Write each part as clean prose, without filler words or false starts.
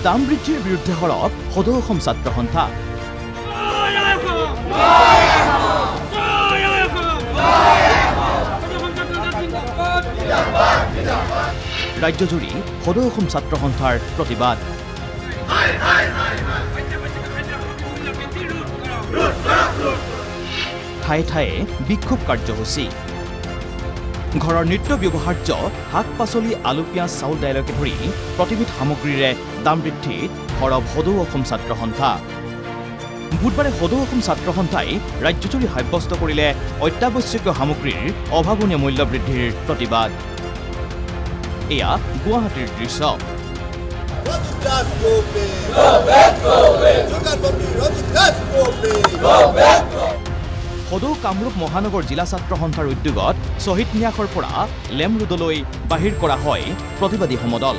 দাম বৃদ্ধিৰ বিৰুদ্ধে সৰব সদৌ অসম ছাত্ৰ সন্থা। ৰাজ্যজুৰি সদৌ অসম ছাত্ৰ সন্থাৰ প্ৰতিবাদ। ঠায়ে ঠায়ে বিক্ষোভ কাৰ্যসূচী। ঘৰৰ নিত্য ব্যৱহাৰ্য শাক পাচলি আলু পিঁয়াজ চাউল দাইলকে ধৰি প্ৰতিবিধ সামগ্ৰীৰে দাম বৃদ্ধিত সৰব সদৌ অসম ছাত্ৰ সন্থা। বুধবাৰে সদৌ অসম ছাত্ৰ সন্থাই ৰাজ্যজুৰি সাব্যস্ত কৰিলে অত্যাৱশ্যকীয় সামগ্ৰীৰ অভাৱনীয় মূল্য বৃদ্ধিৰ প্ৰতিবাদ। এয়া গুৱাহাটীৰ দৃশ্য। সদৌ কামৰূপ মহানগৰ জিলা ছাত্ৰ সন্থাৰ উদ্যোগত শ্বহীদ ন্যাসৰ পৰা লেম ৰোডলৈ বাহিৰ কৰা হয় প্ৰতিবাদী সমদল।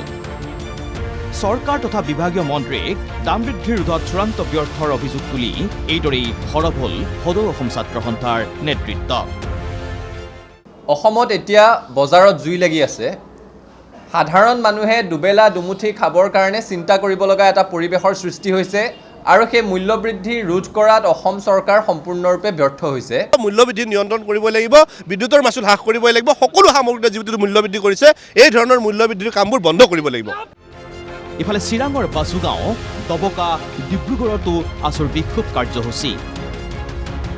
চৰকাৰ তথা বিভাগীয় মন্ত্ৰীক দাম বৃদ্ধিৰ ৰোধত চূড়ান্ত ব্যৰ্থৰ অভিযোগ তুলি এইদৰেই সৰব হ'ল সদৌ অসম ছাত্ৰ সন্থাৰ নেতৃত্ব। অসমত এতিয়া বজাৰত জুই লাগি আছে। সাধাৰণ মানুহে দুবেলা দুমুঠি খাবৰ কাৰণে চিন্তা কৰিব লগা এটা পৰিৱেশৰ সৃষ্টি হৈছে আৰু সেই মূল্যবৃদ্ধি ৰোধ কৰাত অসম চৰকাৰ সম্পূৰ্ণৰূপে ব্যৰ্থ হৈছে। মূল্যবৃদ্ধি নিয়ন্ত্ৰণ কৰিব লাগিব, বিদ্যুতৰ মাচুল হ্ৰাস কৰিব লাগিব, সকলো সামগ্ৰীতে যিটো মূল্যবৃদ্ধি কৰিছে এই ধৰণৰ মূল্যবৃদ্ধিৰ কামবোৰ বন্ধ কৰিব লাগিব। ইফালে চিৰাঙৰ বাচুগাঁও, দবকা, ডিব্ৰুগড়তো আছুৰ বিক্ষোভ কাৰ্যসূচী।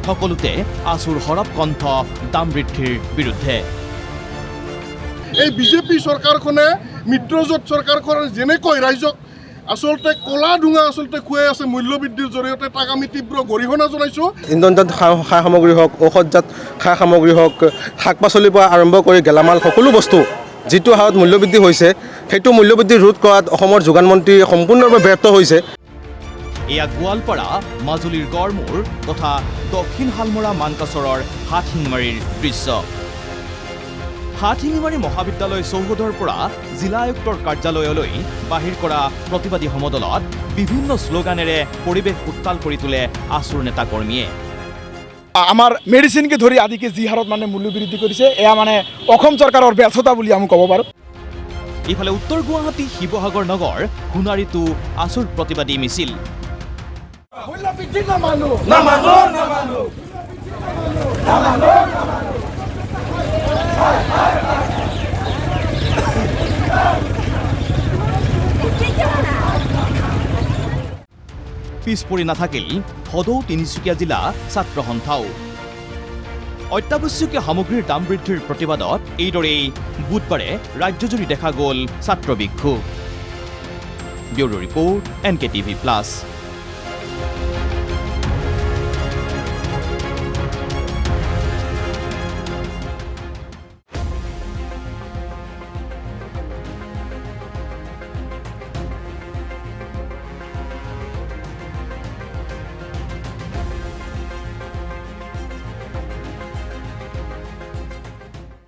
সকলোতে আছুৰ সৰব কণ্ঠ দাম বৃদ্ধিৰ বিৰুদ্ধে। এই বিজেপি চৰকাৰখনে মিত্ৰজোঁট চৰকাৰখনে যেনেকৈ ৰাইজক আচলতে কলা ডুঙা খুৱাই আছে মূল্যবৃদ্ধিৰ জৰিয়তে, তাক আমি তীব্ৰ গৰিহণা জনাইছোঁ। ইন্ধনজাত সা সামগ্ৰী হওক, ঔষধজাত সা সামগ্ৰী হওক, শাক পাচলিৰ পৰা আৰম্ভ কৰি গেলামাল সকলো বস্তু যিটো হাৰত মূল্যবৃদ্ধি হৈছে সেইটো মূল্যবৃদ্ধি ৰোধ কৰাত অসমৰ যোগান মন্ত্ৰী সম্পূৰ্ণৰূপে ব্যৰ্থ হৈছে। এয়া গোৱালপাৰা, মাজুলীৰ গড়মূৰ তথা দক্ষিণ শালমৰা মানকাচৰৰ হাতশিঙিমাৰীৰ দৃশ্য। হাতশিঙিমাৰী মহাবিদ্যালয় চৌহদৰ পৰা জিলা আয়ুক্তৰ কাৰ্যালয়লৈ বাহিৰ কৰা প্ৰতিবাদী সমদলত বিভিন্ন শ্লোগানেৰে পৰিৱেশ উত্তাল কৰি তোলে আছুৰ নেতাকৰ্মীয়ে। আমাৰ মেডিচিনকে ধৰি আদিকে যি হাৰত মূল্য বৃদ্ধি কৰিছে এয়া অসম চৰকাৰৰ ব্যৰ্থতা বুলি আমি ক'ব পাৰোঁ। ইফালে উত্তৰ গুৱাহাটী, শিৱসাগৰ নগৰ, সোণাৰীতো আছুৰ প্ৰতিবাদী মিছিল। পিছ পৰি নাথাকিল সদৌ তিনিচুকীয়া জিলা ছাত্ৰ সন্থাও। অত্যাৱশ্যকীয় সামগ্ৰীৰ দাম বৃদ্ধিৰ প্ৰতিবাদত এইদৰেই বুধবাৰে ৰাজ্যজুৰি দেখা গ'ল ছাত্ৰ বিক্ষোভ। Bureau report, NKTV+।